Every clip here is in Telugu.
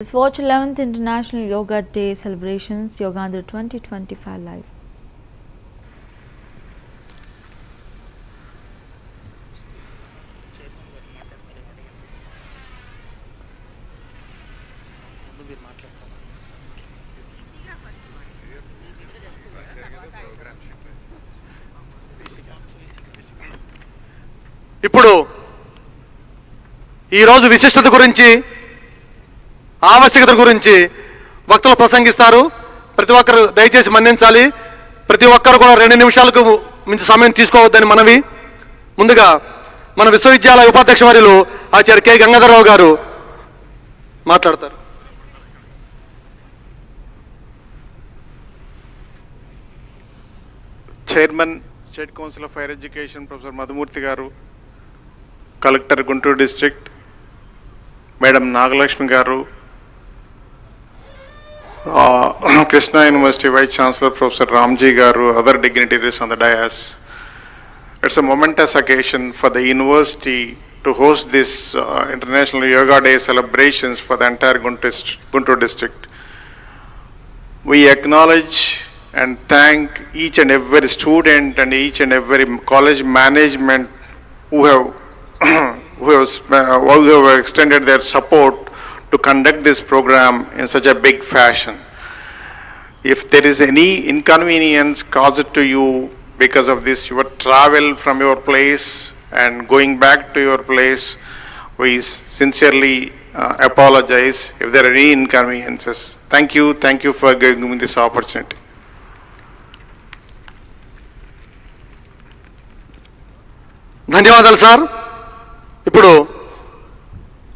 Let's watch 11th International Yoga Day celebrations, Yogandhra 2025 live. ఇప్పుడు ఈ రోజు విశిష్టత గురించి ఆవశ్యకత గురించి వక్తలు ప్రసంగిస్తారు. ప్రతి ఒక్కరు దయచేసి మన్నించాలి. ప్రతి ఒక్కరు కూడా 2 నిమిషాలకు మించి సమయం తీసుకోవద్దని మనవి. ముందుగా మన విశ్వవిద్యాలయ ఉపాధ్యక్ష వర్యులు ఆచార్య కె గంగాధరరావు గారు మాట్లాడతారు. Chairman state council of higher education professor Madhumurthy garu, collector Guntur district madam Nagalakshmi garu, Krishna University Vice Chancellor Professor Ramji Garu, other dignitaries on the dais. It's a momentous occasion for the university to host this International Yoga Day celebrations for the entire Guntur district. We acknowledge and thank each and every student and each and every college management who have extended their support to conduct this program in such a big fashion. If there is any inconvenience caused to you because of this, your travel from your place and going back to your place, we sincerely apologize if there are any inconveniences. Thank you for giving me this opportunity. ధన్యవాదాలు సార్. ఇప్పుడు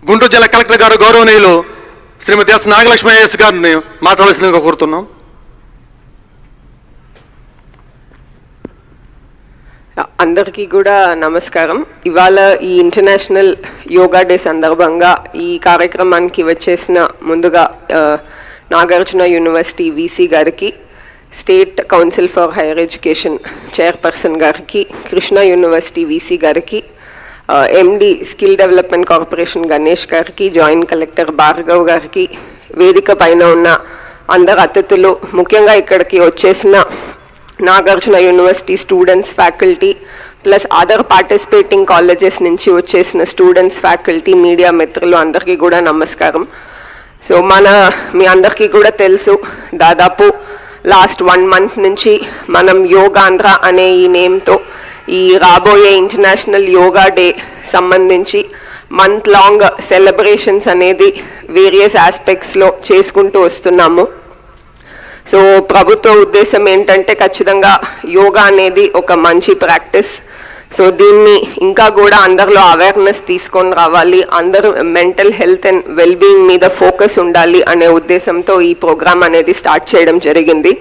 గుంటూరు జిల్లా కలెక్టర్ గారు గౌరవనీయులు శ్రీమతి ఎస్ నాగలక్ష్మి ఐఏఎస్ గారిని మాట్లాడవలసిందిగా కోరుతున్నాం. అందరికీ కూడా నమస్కారం. ఇవాళ ఈ ఇంటర్నేషనల్ యోగా డే సందర్భంగా ఈ కార్యక్రమానికి వచ్చేసిన ముందుగా నాగార్జున యూనివర్సిటీ వీసీ గారికి, state council for higher education chairperson గారికి, కృష్ణ యూనివర్సిటీ వీసీ గారికి, ఎండి స్కిల్ డెవలప్మెంట్ కార్పొరేషన్ గణేష్ గారికి, జాయింట్ కలెక్టర్ భార్గవ్ గారికి, వేదిక పైన ఉన్న అందరు అతిథులు, ముఖ్యంగా ఇక్కడికి వచ్చేసిన Nagarjuna university students, faculty plus other participating colleges నుంచి వచ్చేసిన స్టూడెంట్స్, ఫ్యాకల్టీ, మీడియా మిత్రులు అందరికీ కూడా నమస్కారం. సో మీ అందరికీ కూడా తెలుసు, దాదాపు లాస్ట్ 1 month నుంచి మనం యోగాంధ్ర అనే ఈ నేమ్తో ఈ రాబోయే ఇంటర్నేషనల్ యోగా డే సంబంధించి మంత్ లాంగ్ సెలబ్రేషన్స్ అనేది వేరియస్ ఆస్పెక్ట్స్లో చేసుకుంటూ వస్తున్నాము. సో ప్రభుత్వ ఉద్దేశం ఏంటంటే ఖచ్చితంగా యోగా అనేది ఒక మంచి ప్రాక్టీస్. సో దీన్ని ఇంకా కూడా అందరిలో అవేర్నెస్ తీసుకొని రావాలి, అందరూ మెంటల్ హెల్త్ అండ్ వెల్బీయింగ్ మీద ఫోకస్ ఉండాలి అనే ఉద్దేశంతో ఈ ప్రోగ్రామ్ అనేది స్టార్ట్ చేయడం జరిగింది.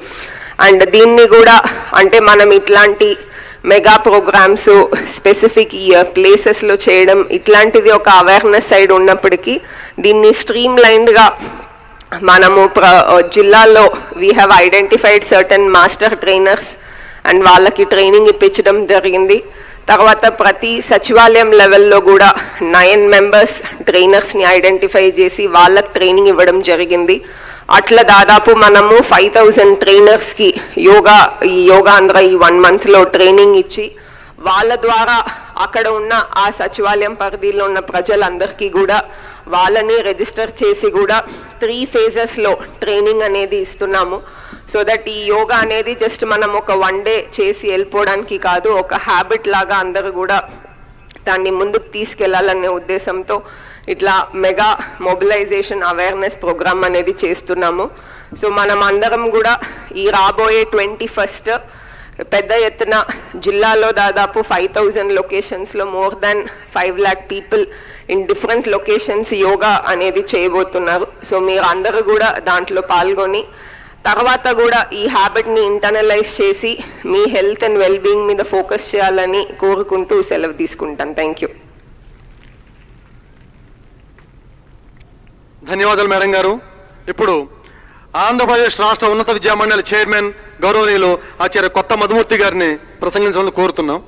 అండ్ దీన్ని కూడా అంటే మనం ఇట్లాంటి మెగా ప్రోగ్రామ్స్ స్పెసిఫిక్ ప్లేసెస్లో చేయడం ఇట్లాంటిది ఒక అవేర్నెస్ సైడ్ ఉన్నప్పటికీ దీన్ని స్ట్రీమ్ లైన్డ్గా మనము జిల్లాల్లో we have identified certain master trainers and వాళ్ళకి ట్రైనింగ్ ఇప్పించడం జరిగింది. తర్వాత ప్రతి సచివాలయం లెవెల్లో కూడా 9 members ట్రైనర్స్ని ఐడెంటిఫై చేసి వాళ్ళకి ట్రైనింగ్ ఇవ్వడం జరిగింది. అట్లా దాదాపు మనము 5000 ట్రైనర్స్కి ఈ యోగాంధ్ర ఈ 1 monthలో ట్రైనింగ్ ఇచ్చి వాళ్ళ ద్వారా అక్కడ ఉన్న ఆ సచివాలయం పరిధిలో ఉన్న ప్రజలందరికీ కూడా వాళ్ళని రిజిస్టర్ చేసి కూడా 3 phases ట్రైనింగ్ అనేది ఇస్తున్నాము. సో దట్ ఈ యోగా అనేది జస్ట్ మనం ఒక 1 day చేసి వెళ్ళిపోవడానికి కాదు, ఒక హ్యాబిట్ లాగా అందరూ కూడా దాన్ని ముందుకు తీసుకెళ్లాలనే ఉద్దేశంతో ఇట్లా మెగా మొబిలైజేషన్ అవేర్నెస్ ప్రోగ్రామ్ అనేది చేస్తున్నాము. సో మనం అందరం కూడా ఈ రాబోయే 21st పెద్ద ఎత్తున జిల్లాలో దాదాపు 5000 లొకేషన్స్లో more than 5 lakh people in different locations yoga అనేది చేయబోతున్నారు. సో మీరు అందరూ కూడా దాంట్లో పాల్గొని తర్వాత కూడా ఈ హ్యాబిట్ని ఇంటర్నలైజ్ చేసి మీ హెల్త్ అండ్ వెల్బీయింగ్ మీద ఫోకస్ చేయాలని కోరుకుంటూ సెలవు తీసుకుంటాను. Thank you. ధన్యవాదాలు మేడం గారు. ఇప్పుడు ఆంధ్రప్రదేశ్ రాష్ట్ర ఉన్నత విద్యామండలి చైర్మన్ గౌరవనీయులు ఆచార్య కొత్త మధుమూర్తి గారిని ప్రసంగించాలని కోరుతున్నాం.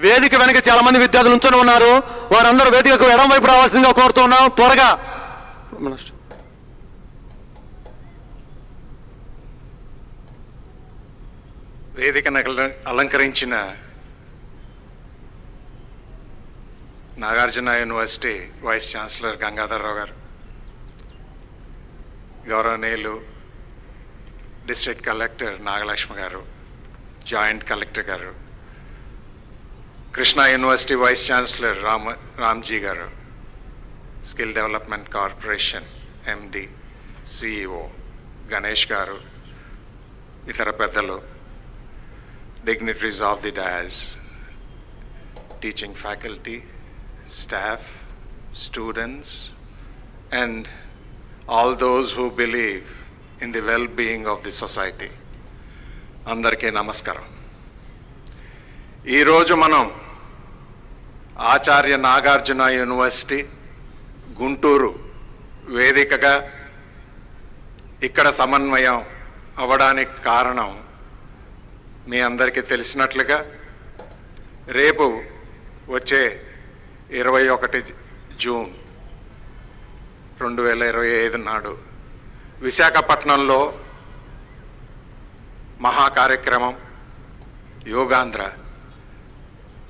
వేదిక వెనక చాలా మంది విద్యార్థులు ఉంచుని ఉన్నారు. వారందరూ వేదికకు ఎడం వైపు రావాల్సిందిగా కోరుతున్నాం. త్వరగా వేదికను అలంకరించిన Nagarjuna university vice chancellor Gangadharrao garu, గౌరవనీయులు district collector Nagalakshmi garu, joint collector garu, Krishna university vice chancellor Ramji garu, skill development corporation MD CEO Ganesh garu, ఇతర పెద్దలు, dignitaries of the dais, teaching faculty, staff, students, and all those who believe in the well-being of the society. Andarki namaskaram. Ee roju manam Acharya Nagarjuna University Gunturu వేదికగా ఇక్కడ సమన్వయం అవ్వడానికి కారణం మీ అందరికీ తెలిసినట్లుగా రేపు వచ్చే 21 జూన్ 2025 నాడు విశాఖపట్నంలో మహా కార్యక్రమం యోగాంధ్ర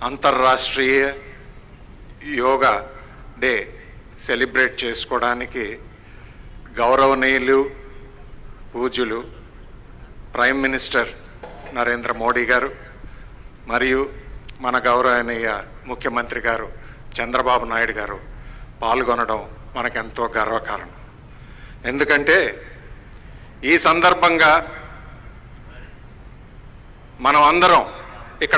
అంతర్రాష్ట్రీయ యోగా డే సెలబ్రేట్ చేసుకోవడానికి గౌరవనీయులు పూజ్యులు ప్రైమ్ మినిస్టర్ నరేంద్ర మోడీ గారు మరియు మన గౌరవనీయ ముఖ్యమంత్రి గారు చంద్రబాబు నాయుడు గారు పాల్గొనడం మనకెంతో గర్వకారణం. ఎందుకంటే ఈ సందర్భంగా మనం అందరం ఇక్కడ